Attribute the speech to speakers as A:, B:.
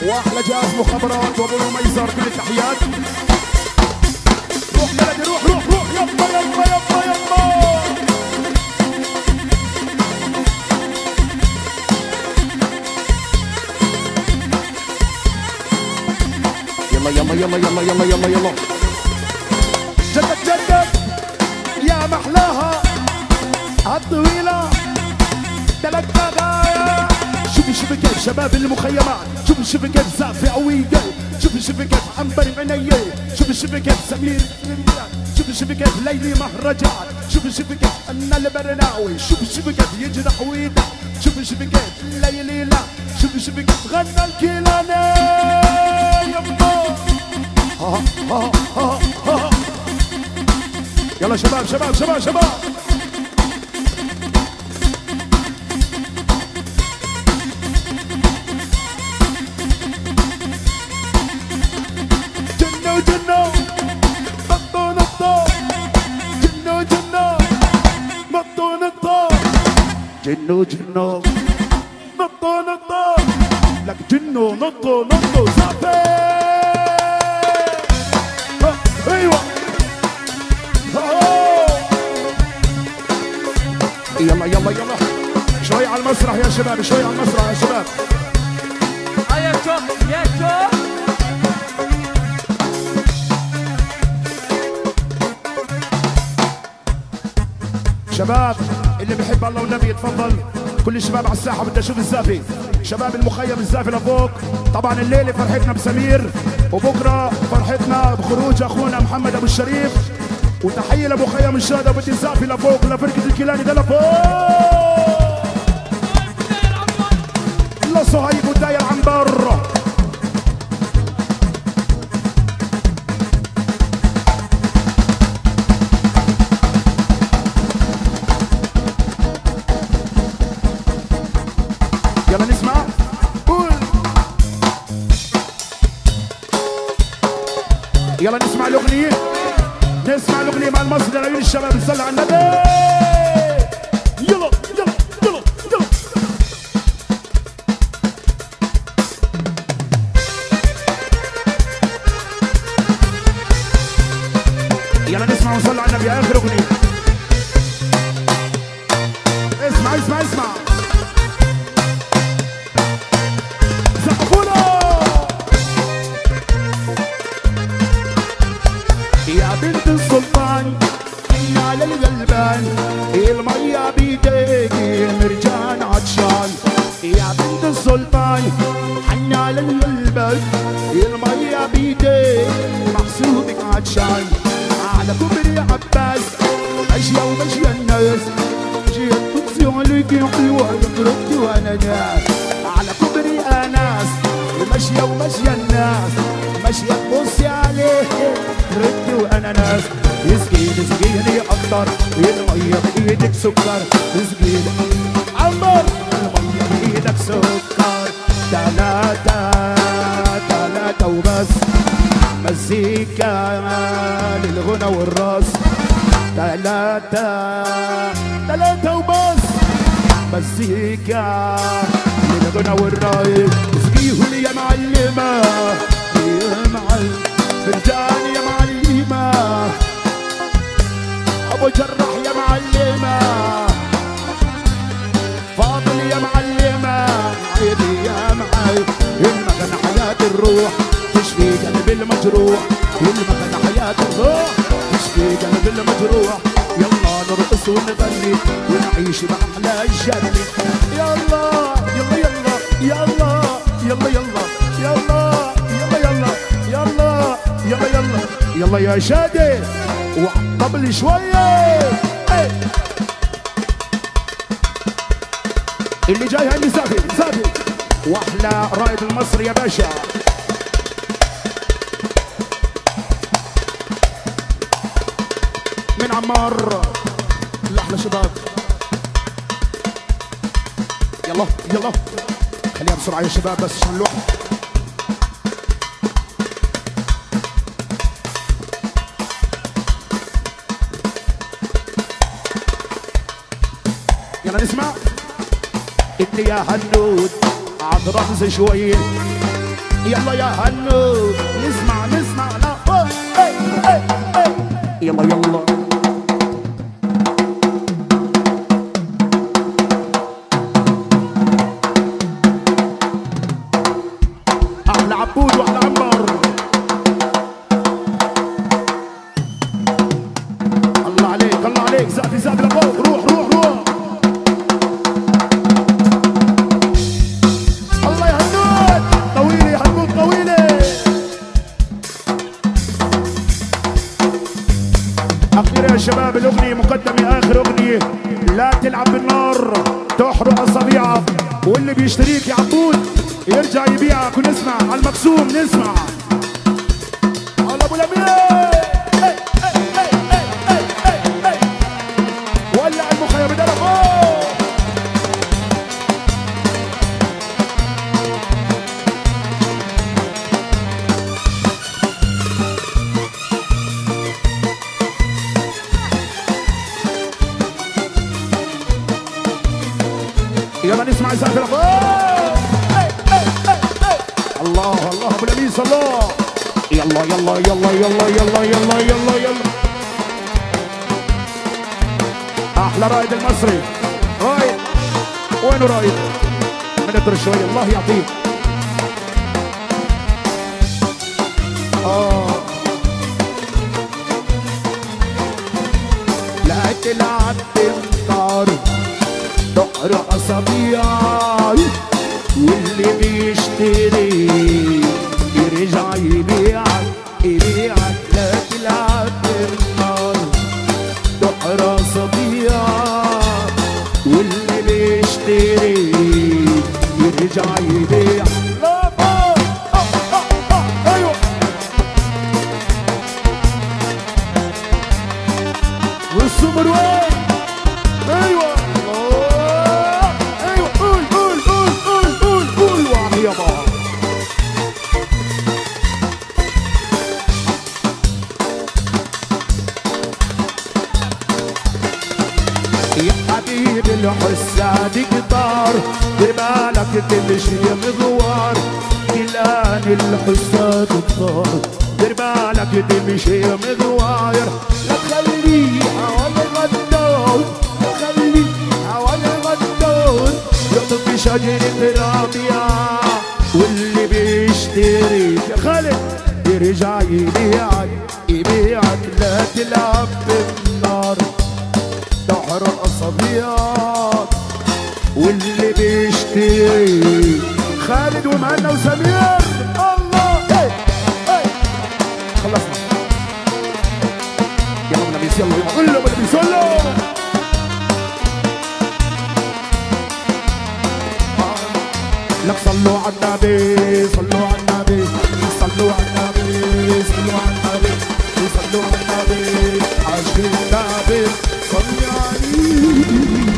A: واحلى جهاز مخابرات وابو ميسر كل التحيات. روح يا روح روح روح يلا يلا يلا يلا يلا يلا يلا يلا يلا يلا جدد جدد يا محلاها الطويلة ثلاث دقايق. شوفي كيف شباب المخيمات، شوفي كيف زافي عويقة، شوفي كيف عنبر عينيا، شوفي كيف سمير، شوفي كيف ليلي مهرجان، شوفي كيف أنا البرناوي، شوفي كيف يجرح ويدا، شوفي كيف ليلي لا، شوفي كيف غنى الكيلاني يما. ها ها ها ها يلا شباب شباب شباب شباب جنو جنو نطو نطو لك جنو نطو نطو زافي. ايوه يلا يلا يلا شوي على المسرح يا شباب، شوي على المسرح يا شباب.
B: يا شوف يا شوف
A: شباب اللي بيحب الله والنبي يتفضل. كل الشباب على الساحه بدي اشوف الزافي، شباب المخيم الزافي لفوق. طبعا الليله فرحتنا بسمير وبكره فرحتنا بخروج اخونا محمد ابو الشريف. وتحيه لمخيم الشهداء بدي الزافي لفوق لفرقه الكيلاني ده لفوق. لصهيب وداير عنبر يلا نسمع قول يلا نسمع الاغنيه، نسمع الاغنيه مع المصري لعيون الشباب. نصلي على النبي. يلا يلا يلا يلا يلا نسمع ونصلي على النبي. اخر اغنيه اسمع اسمع اسمع يا بنت السلطان حني على الغلبان، المية بيديك المرجان عطشان. يا بنت السلطان حني على الغلبان، المية بيديك محسوبك عطشان. على كبري عباس ماشية وماشية الناس، جيت تبصي عليكي حلوة تردي وانا ناس. على كبري اناس ماشية وماشية الناس، ماشية تبصي عليه ردي وانا ناس. اسقيني اكتر المية بايدك سكر، اسقيني عمر المية بايدك سكر. تلاتة وبس مزيكا للغنى والراس. تلاتة وبس مزيكا للغنى والراس. اسقيهم يا معلمة يا معلم فنجان يا معلمة، ابو جراح يا معلمة، فاضل يا معلمة، عيدي يا معلم. المكنة حياة الروح تشفي قلب المجروح، المكنة حياة الروح تشفي قلب المجروح. يلا نرقص ونغني ونعيش بأحلى الجنة. يلا يلا يلا يلا يلا يلا يلا يلا يلا يلا يلا يلا يلا يا شادي وقبل شوية. اللي جاي هاني زافي زافي واحلى رائد المصري يا باشا. من عمار الاحلى شباب. يلا يلا خليها بسرعة يا شباب بس عشان نلوح. يلا نسمع انت يا هنود عن رمز شوية يلا يا هنو نسمع لا يلا يلا احلى عبود واحلى عنبر. الله عليك زقف لفوق. روح الله يا هنود طويلة أخيرا يا شباب الأغنية مقدمة آخر أغنية. لا تلعب بالنار تحرق أصابيعك، واللي بيشتريك يا عبود يرجع يبيعك. ونسمع على المقسوم نسمع على أبو لمية ولع المخيم بدرب. يلا نسمع يسافر الله ابو لميس الله. يلا احلى رائد المصري. رائد وينه رائد؟ من شوي الله يعطيه. لا تلعب بالنار تحرق أصابيعي، واللي بيشتري يرجع يبيعك. لا تلعب بالنار تحرق أصابيعك، واللي بيشتري يرجع يبيعك. ايوه والسمر وين؟ ايوه قول وعم يابا. يا حبيبي الحساد كتار، بالك تمشي مغوار. كلان الحساد كتار، بالك تمشي مغوار. لا تخليها ولا غدار، يطفي شجرة رابية، واللي بيشتري يا خالد يرجع يبيعك. لا تلعب بالنار تحرق أصابيعك، واللي بيشتري خالد ومهنا وسمير. الله خلصنا. يلا بنبيس يلا بنبيس لك صلوا على النبي صلوا على النبي صلوا على النبي صلوا على النبي صلوا على النبي عاشق النبي صلي عليه.